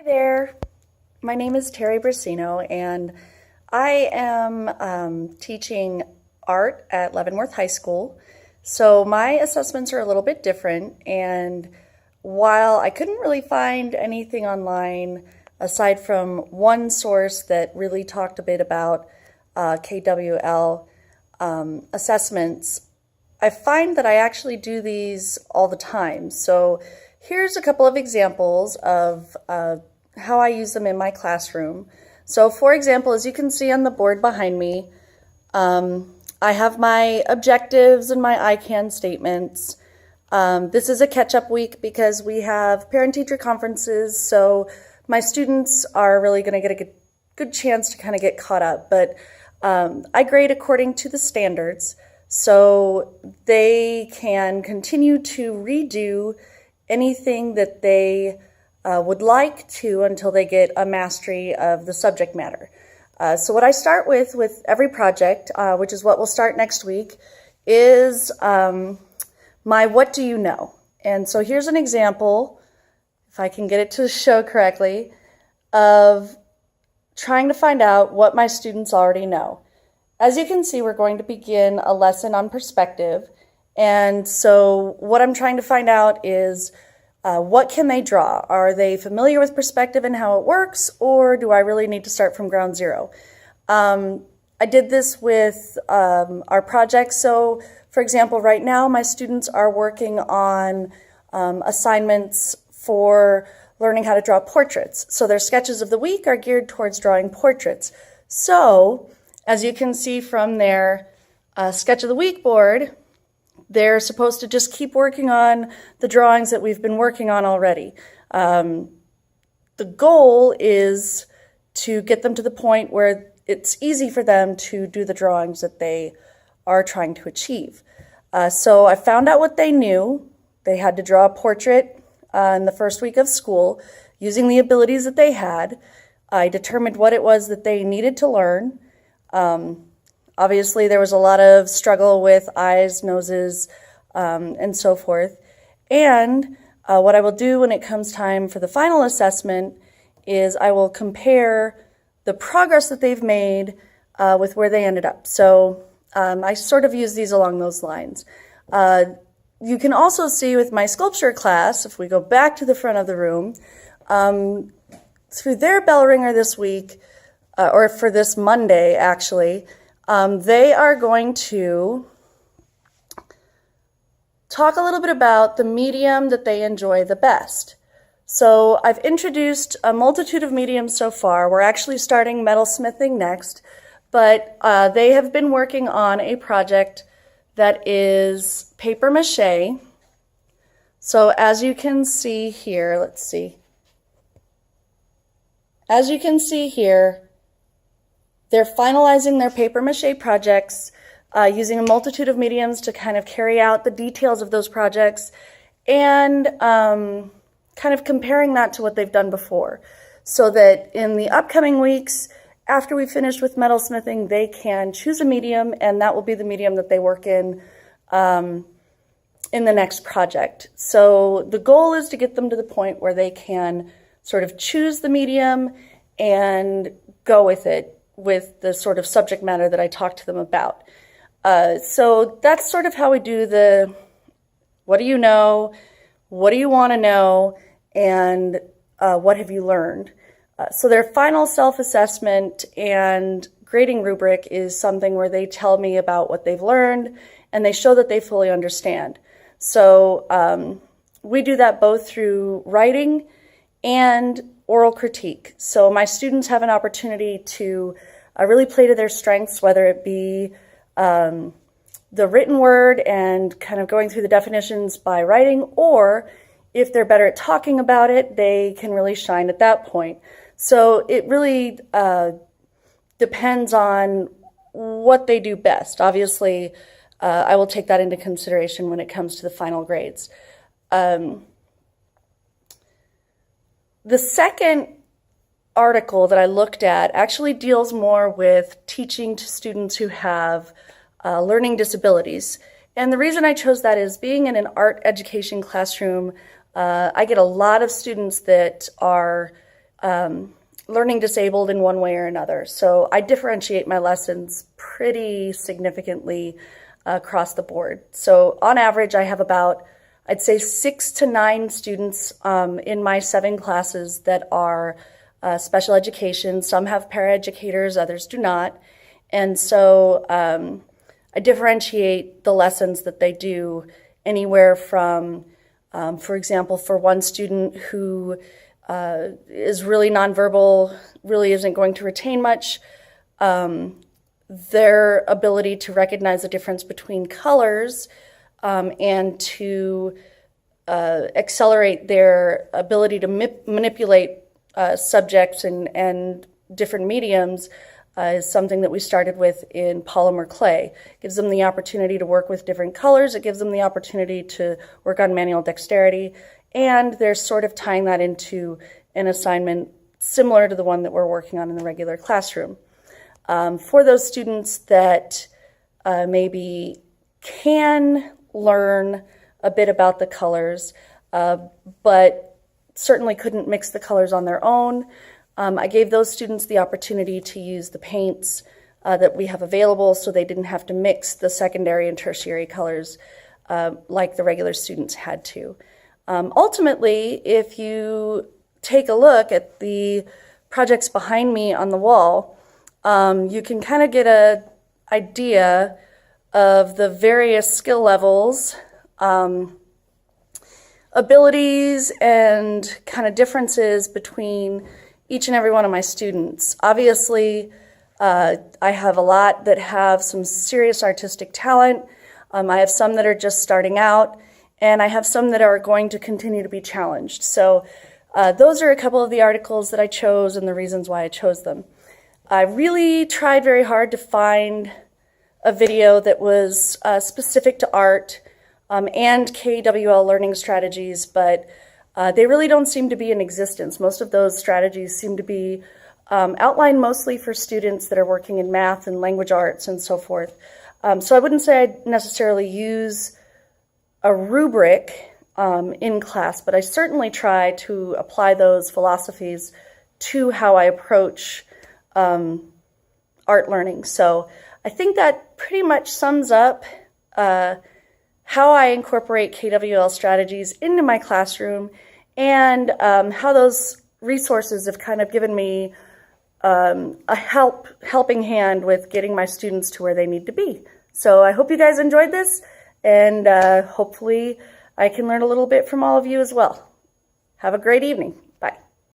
Hi there, my name is Terry Brasino, and I am teaching art at Leavenworth High School. So my assessments are a little bit different, and while I couldn't really find anything online aside from one source that really talked a bit about KWL assessments, I find that I actually do these all the time. So here's a couple of examples of how I use them in my classroom. So for example, as you can see on the board behind me, I have my objectives and my I-CAN statements. This is a catch-up week because we have parent-teacher conferences, so my students are really going to get a good chance to kind of get caught up. But I grade according to the standards, so they can continue to redo anything that they would like to until they get a mastery of the subject matter. So what I start with every project, which is what we'll start next week, is my what do you know? And so here's an example, if I can get it to show correctly, of trying to find out what my students already know. As you can see, we're going to begin a lesson on perspective. And so what I'm trying to find out is what can they draw? Are they familiar with perspective and how it works, or do I really need to start from ground zero? I did this with our projects. So for example, right now my students are working on assignments for learning how to draw portraits. So their sketches of the week are geared towards drawing portraits. So as you can see from their sketch of the week board, they're supposed to just keep working on the drawings that we've been working on already. The goal is to get them to the point where it's easy for them to do the drawings that they are trying to achieve. So I found out what they knew. They had to draw a portrait in the first week of school using the abilities that they had. I determined what it was that they needed to learn. Obviously, there was a lot of struggle with eyes, noses, and so forth. And what I will do when it comes time for the final assessment is I will compare the progress that they've made with where they ended up. So I sort of use these along those lines. You can also see with my sculpture class, if we go back to the front of the room, through their bell ringer this week, or for this Monday actually, they are going to talk a little bit about the medium that they enjoy the best. So I've introduced a multitude of mediums so far. We're actually starting metalsmithing next, but they have been working on a project that is paper mache. So as you can see here, let's see. As you can see here, they're finalizing their paper mache projects using a multitude of mediums to kind of carry out the details of those projects and kind of comparing that to what they've done before, so that in the upcoming weeks, after we finish with metalsmithing, they can choose a medium, and that will be the medium that they work in the next project. So the goal is to get them to the point where they can sort of choose the medium and go with it, with the sort of subject matter that I talked to them about. So that's sort of how we do the what do you know, what do you want to know, and what have you learned. So their final self-assessment and grading rubric is something where they tell me about what they've learned and they show that they fully understand. So we do that both through writing and oral critique. So my students have an opportunity to really play to their strengths, whether it be the written word and kind of going through the definitions by writing, or if they're better at talking about it, they can really shine at that point. So it really depends on what they do best. Obviously, I will take that into consideration when it comes to the final grades. The second article that I looked at actually deals more with teaching to students who have learning disabilities. And the reason I chose that is being in an art education classroom, I get a lot of students that are learning disabled in one way or another. So I differentiate my lessons pretty significantly across the board. So on average, I have about, I'd say 6 to 9 students in my 7 classes that are special education. Some have paraeducators, others do not. And so I differentiate the lessons that they do anywhere from, for example, for one student who is really nonverbal, really isn't going to retain much, their ability to recognize the difference between colors and to accelerate their ability to manipulate subjects and different mediums is something that we started with in polymer clay. It gives them the opportunity to work with different colors. It gives them the opportunity to work on manual dexterity. And they're sort of tying that into an assignment similar to the one that we're working on in the regular classroom. For those students that maybe can learn a bit about the colors, but certainly couldn't mix the colors on their own, I gave those students the opportunity to use the paints that we have available, so they didn't have to mix the secondary and tertiary colors like the regular students had to. Ultimately, if you take a look at the projects behind me on the wall, you can kind of get an idea of the various skill levels, abilities, and kind of differences between each and every one of my students. Obviously, I have a lot that have some serious artistic talent. I have some that are just starting out, and I have some that are going to continue to be challenged. So those are a couple of the articles that I chose and the reasons why I chose them. I really tried very hard to find a video that was specific to art and KWL learning strategies, but they really don't seem to be in existence. Most of those strategies seem to be outlined mostly for students that are working in math and language arts and so forth. So I wouldn't say I'd necessarily use a rubric in class, but I certainly try to apply those philosophies to how I approach art learning. So I think that pretty much sums up how I incorporate KWL strategies into my classroom and how those resources have kind of given me a helping hand with getting my students to where they need to be. So I hope you guys enjoyed this, and hopefully I can learn a little bit from all of you as well. Have a great evening.